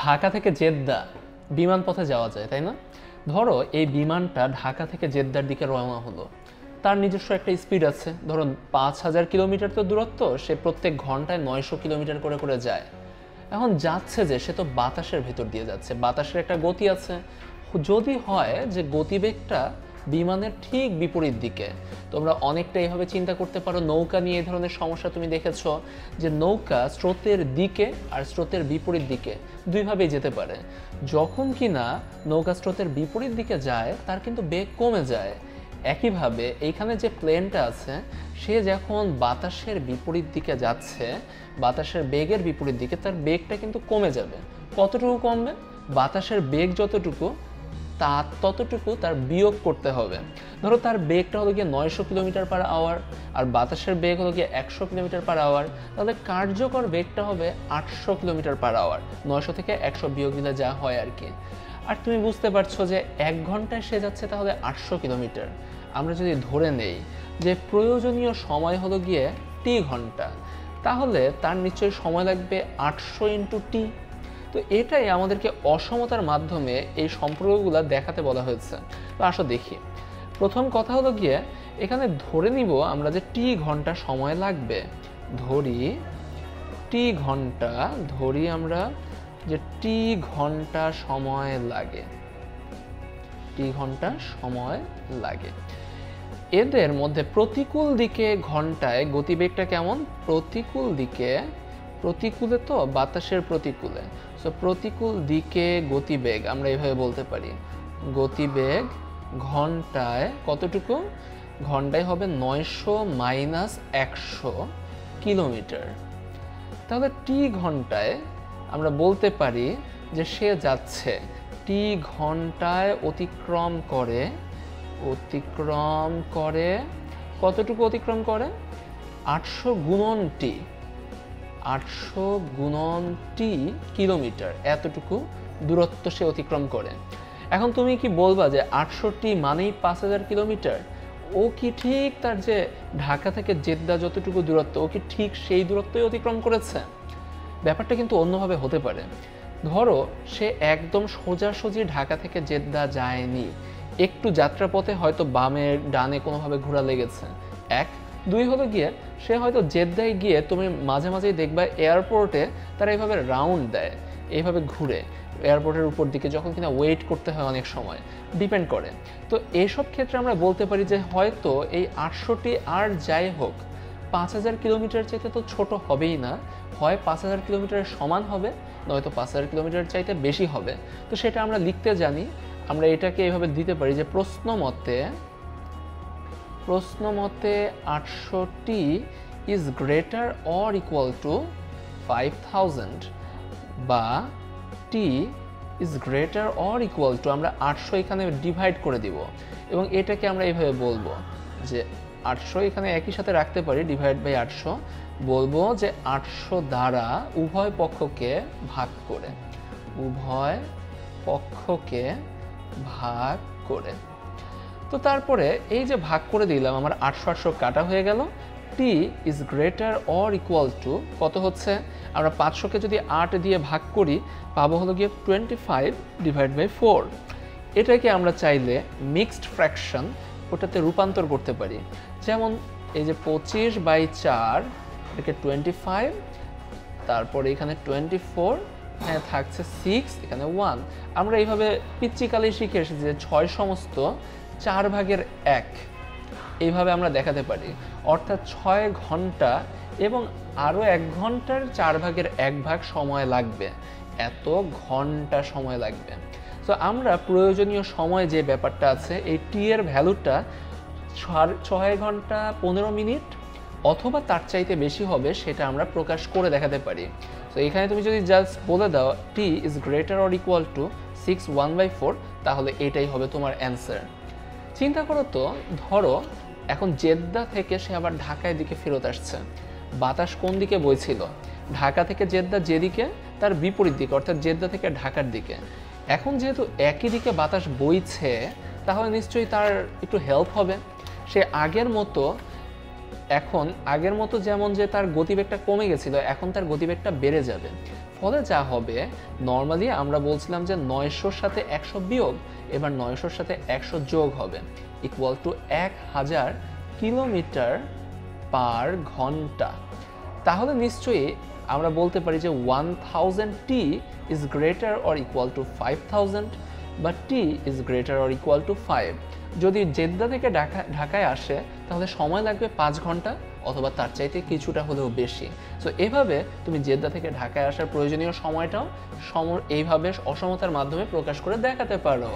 ঢাকা থেকে জেদ্দা বিমান পথে যাওয়া যায়, তাই না? ধরো এই বিমানটা ঢাকা থেকে জেদ্দার দিকে রওনা হলো, তার নিজস্ব একটা স্পিড আছে, ধরুন 5000 কিলোমিটার তো দূরত্ব, সে প্রত্যেক ঘন্টায় 900 কিলোমিটার করে করে যায়। এখন যাচ্ছে যে সে তো বাতাসের ভেতর দিয়ে যাচ্ছে, বাতাসের একটা গতি আছে। যদি হয় যে গতিবেগটা বিমানের ঠিক বিপরীত দিকে, তোমরা অনেকটা এইভাবে চিন্তা করতে পারো, নৌকা নিয়ে এই ধরনের সমস্যা তুমি দেখেছো যে নৌকা স্রোতের দিকে আর স্রোতের বিপরীত দিকে দুইভাবেই যেতে পারে। যখন কিনা নৌকা স্রোতের বিপরীত দিকে যায় তার কিন্তু বেগ কমে যায়। একইভাবে এইখানে যে প্লেনটা আছে সে যখন বাতাসের বিপরীত দিকে যাচ্ছে, বাতাসের বেগের বিপরীত দিকে, তার বেগটা কিন্তু কমে যাবে। কতটুকু কমবে? বাতাসের বেগ যতটুকু ততটুকু তার বিয়োগ করতে হবে। ধরো তার বেগটা হলো গিয়ে 900 কিলোমিটার পার আওয়ার আর বাতাসের বেগ হলো গিয়ে 100 কিলোমিটার পার আওয়ার, তাহলে কার্যকর বেগটা হবে 800 কিলোমিটার পার আওয়ার। 900 থেকে 100 বিয়োগ দিলে যা হয় আর কি। আর তুমি বুঝতে পারছো যে 1 ঘন্টায় সে যাচ্ছে তাহলে 800 কিলোমিটার। আমরা যদি ধরে নেই যে প্রয়োজনীয় সময় হলো গিয়ে টি ঘন্টা, তাহলে তার নিশ্চয়ই সময় লাগবে 800 ইন্টু টি। তো এটাই আমাদেরকে অসমতার মাধ্যমে এই সম্পর্কগুলো দেখাতে বলা হয়েছে। তো আসো দেখি। প্রথম কথা হলো গিয়ে এখানে ধরে নিব আমরা যে টি ঘন্টা সময় লাগবে, ধরি টি ঘন্টা, ধরি আমরা যে টি ঘন্টা সময় লাগে, টি ঘন্টা সময় লাগে। এদের মধ্যে প্রতিকূল দিকে ঘন্টায় গতিবেগটা কেমন? প্রতিকূল দিকে, প্রতিকূলে তো বাতাসের প্রতিকূলে, সো প্রতিকূল দিকে গতিবেগ আমরা এইভাবে বলতে পারি, গতিবেগ ঘন্টায় কতটুকু? ঘন্টায় হবে 900 মাইনাস 100 কিলোমিটার। তাহলে টি ঘন্টায় আমরা বলতে পারি যে সে যাচ্ছে টি ঘন্টায় অতিক্রম করে কতটুকু অতিক্রম করে? 800 গুণন টি, 800 গুণন টি কিলোমিটার, এতটুকু দূরত্ব সে অতিক্রম করে। এখন তুমি কি বলবা যে 800 টি মানেই 5000 কিলোমিটার? ও কি ঠিক তার যে ঢাকা থেকে জেদ্দা যতটুকু দূরত্ব, ও কি ঠিক সেই দূরত্বই অতিক্রম করেছে? ব্যাপারটা কিন্তু অন্যভাবে হতে পারে। ধরো সে একদম সোজাসুজি ঢাকা থেকে জেদ্দা যায়নি, একটু যাত্রাপথে হয়তো বামে ডানে কোনোভাবে ঘোরা লেগেছে। এক, দুই হলো গিয়ে সে হয়তো জেদ্দায় গিয়ে তুমি মাঝে মাঝেই দেখবা এয়ারপোর্টে তারা এইভাবে রাউন্ড দেয়, এইভাবে ঘুরে এয়ারপোর্টের উপর দিকে, যখন কিনা ওয়েট করতে হয় অনেক সময়, ডিপেন্ড করে। তো এইসব ক্ষেত্রে আমরা বলতে পারি যে হয়তো এই 800টি আর যাই হোক 5000 কিলোমিটার চাইতে তো ছোট হবেই না, হয় 5000 কিলোমিটারের সমান হবে, নয়তো 5000 কিলোমিটার চাইতে বেশি হবে। তো সেটা আমরা লিখতে জানি, আমরা এটাকে এইভাবে দিতে পারি যে প্রশ্ন মতে 800টি is greater or equal to 5000, বা T is greater or equal to, আমরা 800 এখানে ডিভাইড করে দিব এবং এটাকে আমরা এইভাবে বলবো যে 800 এখানে একই সাথে রাখতে পারি, ডিভাইড বাই 800, বলবো যে 800 দ্বারা উভয় পক্ষকে ভাগ করে, উভয় পক্ষকে ভাগ করে। তো তারপরে এই যে ভাগ করে দিলাম, আমার 800 কাটা হয়ে গেল। T is greater or equal to কত হচ্ছে? আমরা 500কে যদি 8 দিয়ে ভাগ করি পাবো হলো গিয়ে 25 ডিভাইড বাই 4। এটাকে আমরা চাইলে মিক্সড ফ্র্যাকশন ওটাতে রূপান্তর করতে পারি। যেমন এই যে 25/4, এটাকে 25, তারপরে এখানে 24, হ্যাঁ থাকছে 6, এখানে 1। আমরা এইভাবে পিচ্চিকালে শিখে এসেছি যে 6 সমস্ত 4/1 এইভাবে আমরা দেখাতে পারি, অর্থাৎ 6 ঘন্টা এবং আরও 1 ঘন্টার 4/1 সময় লাগবে, এত ঘন্টা সময় লাগবে। তো আমরা প্রয়োজনীয় সময় যে ব্যাপারটা আছে, এই টি এর ভ্যালুটা 6 ঘন্টা 15 মিনিট অথবা তার চাইতে বেশি হবে, সেটা আমরা প্রকাশ করে দেখাতে পারি। তো এখানে তুমি যদি জাস্ট বলে দাও T is greater or equal to 6/1/4, তাহলে এটাই হবে তোমার অ্যান্সার। চিন্তা করো তো, ধরো এখন জেদ্দা থেকে সে আবার ঢাকায় দিকে ফেরত আসছে, বাতাস কোন দিকে বইছিল? ঢাকা থেকে জেদ্দা যেদিকে তার বিপরীত দিকে, অর্থাৎ জেদ্দা থেকে ঢাকার দিকে। এখন যেহেতু একই দিকে বাতাস বইছে, তাহলে নিশ্চয়ই তার একটু হেল্প হবে, সে আগের মতো এখন আগের মতো যেমন যে তার গতিবেগটা কমে গেছিল, এখন তার গতিবেগটা বেড়ে যাবে। ফলে যা হবে, নর্মালি আমরা বলছিলাম যে 900-র সাথে 100 বিয়োগ, এবার 900-র সাথে 100 যোগ হবে, ইকুয়াল টু 1000 কিলোমিটার পার ঘন্টা। তাহলে নিশ্চয়ই আমরা বলতে পারি যে 1000t is greater or equal to 5000, বা t is greater or equal two 5। যদি জেদ্দা থেকে ঢাকায় আসে তাহলে সময় লাগবে 5 ঘন্টা অথবা তার চাইতে কিছুটা হলেও বেশি। সো এভাবে তুমি জেদ্দা থেকে ঢাকায় আসার প্রয়োজনীয় সময়টাও এইভাবে অসমতার মাধ্যমে প্রকাশ করে দেখাতে পারো।